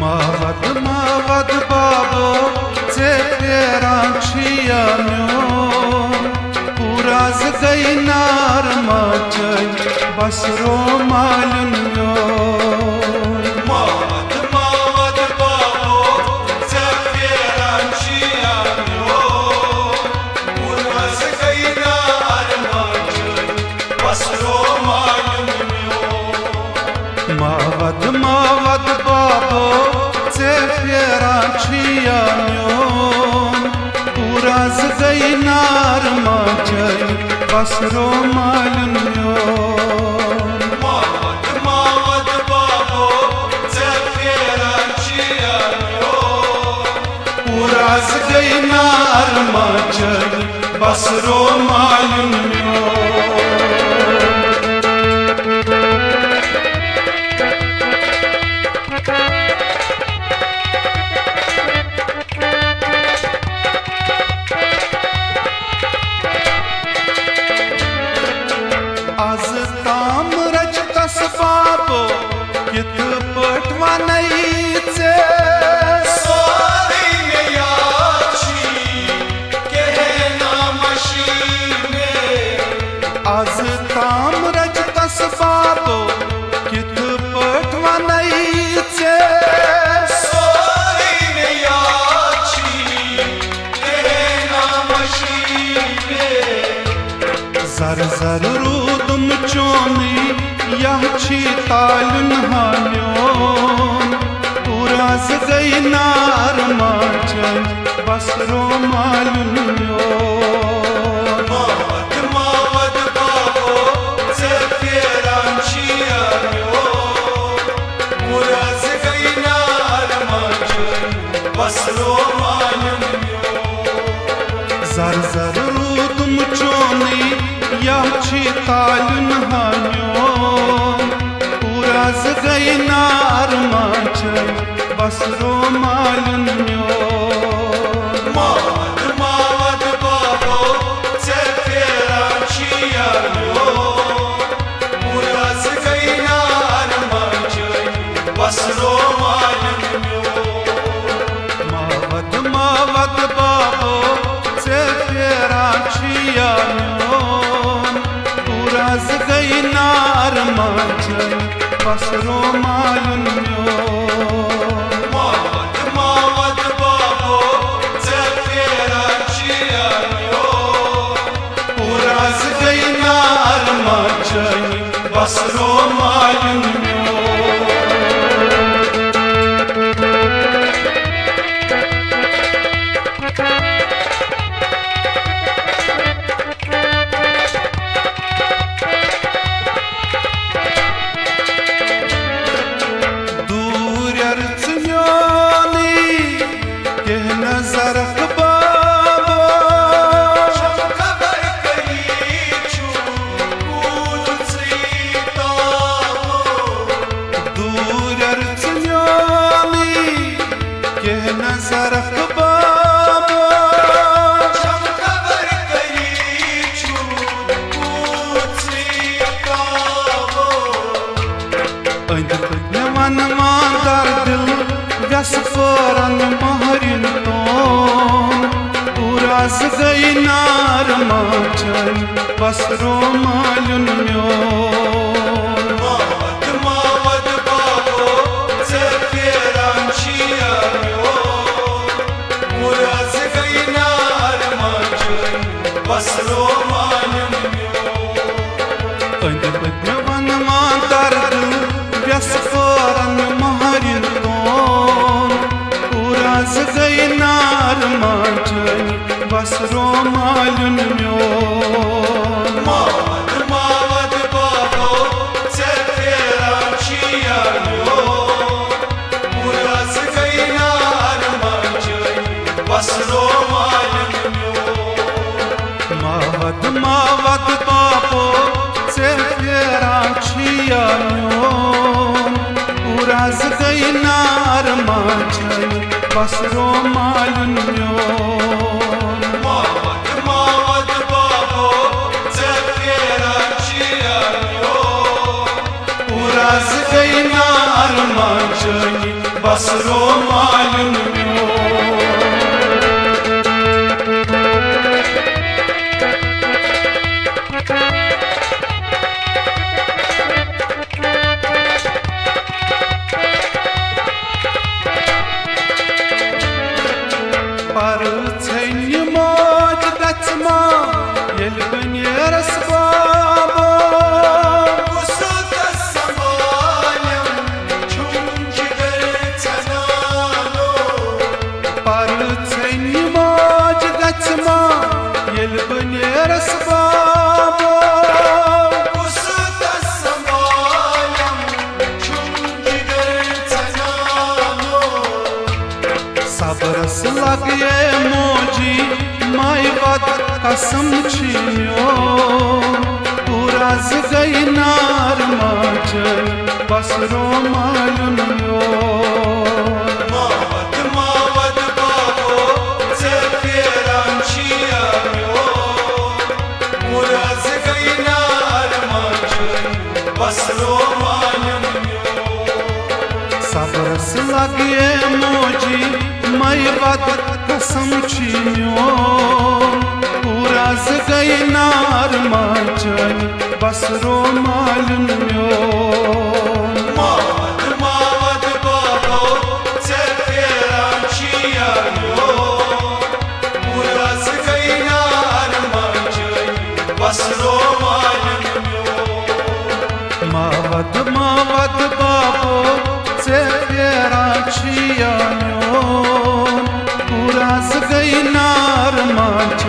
Mavad, mavad babo, ce peranchia mio, uraz gainar machai, basro malun mio. Mavad, mavad babo, ce peranchia mio, uraz gainar machai, basro malun mio. Mavad, mavad babo, ce peranchia mio, uraz gainar machai, basro malun mio. Mavad, mavad babo, ce peranchia mio, uraz gainar machai, basro malun mio. Az tam rachtas babo, kit patwa naice. Sorry me yachi, kehna mashine. Az tam rachtas babo, kit patwa naice. Sorry me yachi, kehna mashine. Zar zar rudum choni, yahchi talun halyon. Uraz gainar machai, basro malun mio. Mavad, mavad babo, ce peranchia mio, uraz gainar machai, basro malun mio. Zar zar rudum choni, yahchi talun halyon. Uraz gainar machai, basro malun mio. Mavad, mavad babo, ce peranchia mio, uraz gainar machai, basro malun mio. Mavad, mavad babo, ce peranchia mio, uraz gainar machai, basro malun mio. Mavad, mavad babo, ce peranchia mio, uraz gainar machai, basro malun mio. दूर अर्चन्योनी के नजर बाबो खबर करी छु cool Sita हो। दूर अर्चन्योनी के नजर बाबो खबर करी छु कूल सीता हो। अंत मन मांदर दिल व्यस फरन महरिन तोन उरास गइनार मचै बसरो मालुन म्यो। Mavad, mavad babo, ce peranchia mio, uraz gainar machai, basro malun mio. अंत मन मांदर दिल व्यस फरन महरिन तोन उरास गइनार मचै बसरो मालुन म्यो। Mavad, mavad babo, ce peranchia mio, uraz gainar machai, basro malun mio. Mavad, mavad babo, ce peranchia mio, uraz gainar machai, basro malun mio. Mavad, mavad babo, ce peranchia mio, उरास गइनार बसरो मालिन म्यो पर छन्य मौज गचमा L बनेरस बाबो कुसुत समालम छुंज गर छनालो पर छन्य मौज गचमा L बनेरस बाबो कुसुत समालम छुंज गर छनालो सबरस लगे मोजी माई वद कसम छियो पूराज गई नार माच बसरो मालूम यो मावद मावद बाबो से फेरान छिया म्यो मुराज गई नार माच बसरो मालिन म्यो सबरस लगे मोजी माई वद कसम छियो पूराज गई नार माच बसरो मालूम यो मावद मावद बाबो से फेरान छिया म्यो मुराज गई नार माच बसरो मालिन म्यो मावद मावद बाबो से फेरा छियानो पूराज गई नार माच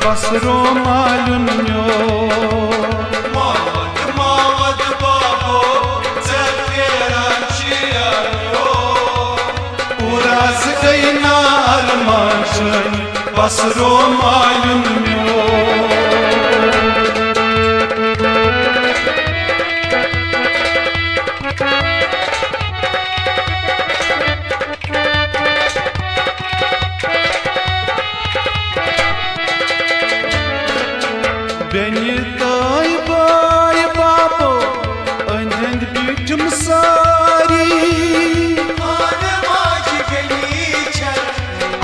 बसरो मालूम यो मावद मावद बाबो से फेरान छिया म्यो पूराज गई नार माच बसरो मालूम यो बेनि ताई बाई बाबो अंजन बीठम सारी आने माज गली छल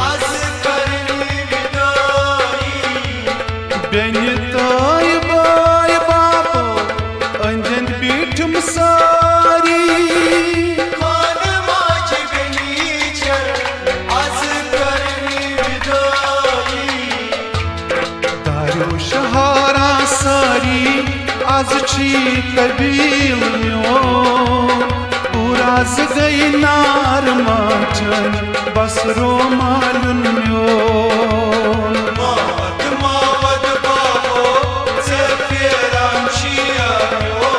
आज करनी विदाई बेनि ताई बाई बाबो अंजन बीठम सारी आने माज गली छल आज करनी विदाई दारू शहारा सारी आज छी कबील यो पूराज गई नार माचन बसरो मालूम यो मावद मावद बाबो से फेरान छिया म्यो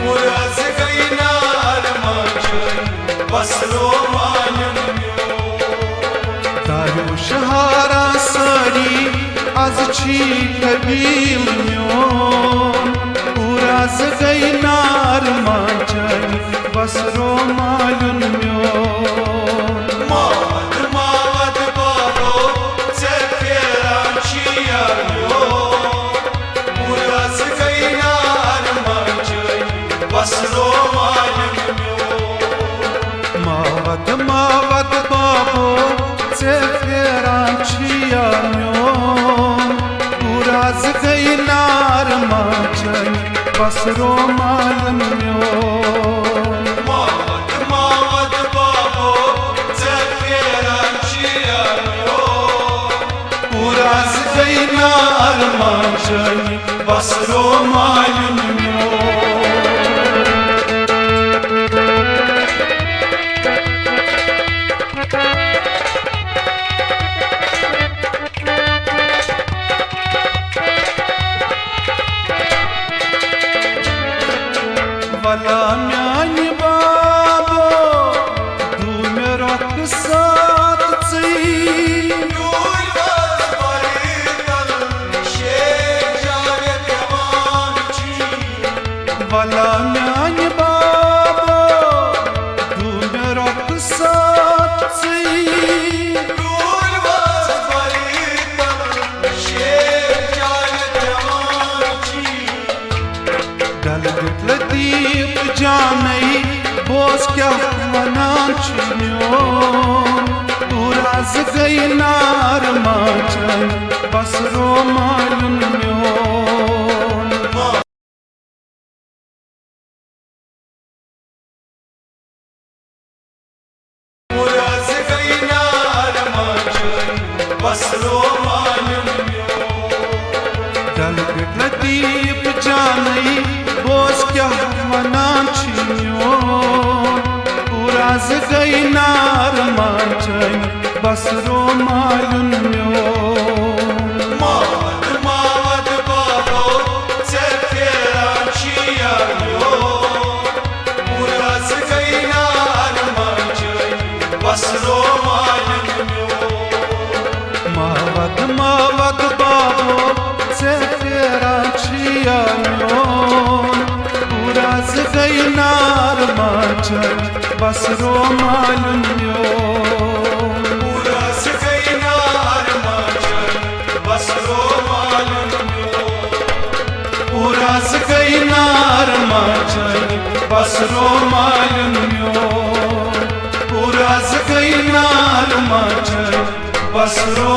मुराज गई नार माच बसरो मालिन म्यो दारू शहारा सारी आज छी कबील यो पूराज गई नार माचन बसरो मालूम यो मावद मावद बाबो से फेरान छिया म्यो मुराज गई नार माच बसरो मालिन म्यो मावद मावद बाबो से फेरा छियानो पूराज गई नार माचन बसरो मालूम यो मावद मावद बाबो से फेरान छिया म्यो पूराज गई नार माचन बसरो मालूम यो भला म्यान बाबो तू मेरो साथ ची भला म्यान बाबो तू मेरो साथ ची गल लतीफ जानई बोस क्या वनान छिन्योन तुराज गई नार माचन बसरो मालूम म्योन तुराज गई नार माचन बसरो मालूम दल लतीफ जानई बोस क्या वनान छिन्योन तुराज गई नार माचन बसरो मालूम म्योन मावद मावद बाबो चेरांचिया यो तुराज गई नार माचन बसरो मालूम मावद मावद बाबो चेरांचिया यो तुराज गई नार माचन बसरो मालूम म्योन तुराज गई नार माचन बसरो मालूम तुराज गई नार माचन बसरो मालूम म्योन तुराज गई नार माचन बसरो